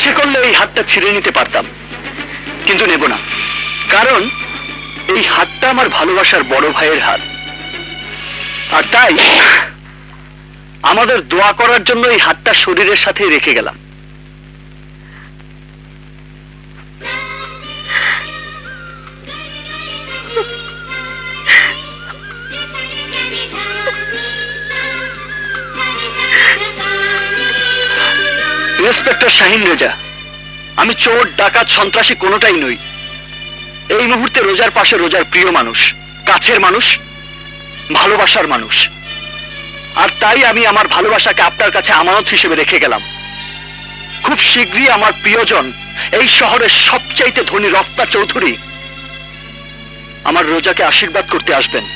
ইচ্ছে করলে এই হাতটা ছিঁড়ে নিতে পারতাম, কিন্তু নেব না, কারণ এই হাতটা আমার ভালোবাসার বড় ভাইয়ের হাত। আর তাই আমাদের দোয়া করার জন্য এই হাতটা শরীরের সাথে রেখে গেলাম। ইন্সপেক্টর শাহিন রেজা, আমি চোর, ডাকাত, সন্ত্রাসী কোনোটাই নই। এই মুহূর্তে রোজার পাশে রোজার প্রিয় মানুষ, কাছের মানুষ, ভালোবাসার মানুষ। আর তাই আমি আমার ভালোবাসাকে আপনার কাছে আমানত হিসেবে রেখে গেলাম। খুব শীঘ্রই আমার প্রিয়জন, এই শহরের সবচাইতে ধনী রফতা চৌধুরী, আমার রোজাকে আশীর্বাদ করতে আসবেন।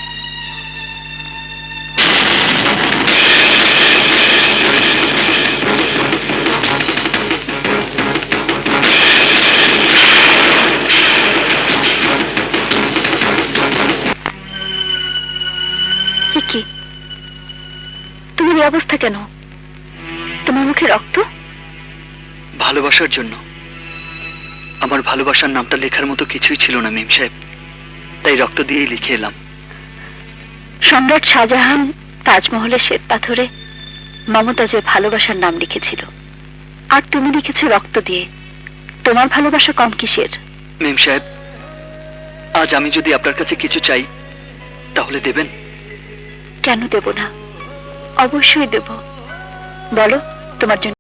কি তোমার এই অবস্থা কেন? তোমার মুখে রক্ত? ভালোবাসার জন্য। আমার ভালোবাসার নামটা লেখার মতো কিছুই ছিল না মিম সাহেব, তাই রক্ত দিয়েই লিখে এলাম। সম্রাট শাহজাহান তাজমহলের শ্বেত পাথরে মমতাজের ভালোবাসার নাম লিখেছিল, আর তুমি লিখেছো রক্ত দিয়ে। তোমার ভালোবাসা কম কিসের? মিম সাহেব, আজ আমি যদি আপনার কাছে কিছু চাই, তাহলে দেবেন? কেন দেব না, অবশ্যই দেব। বলো, তোমার জন্য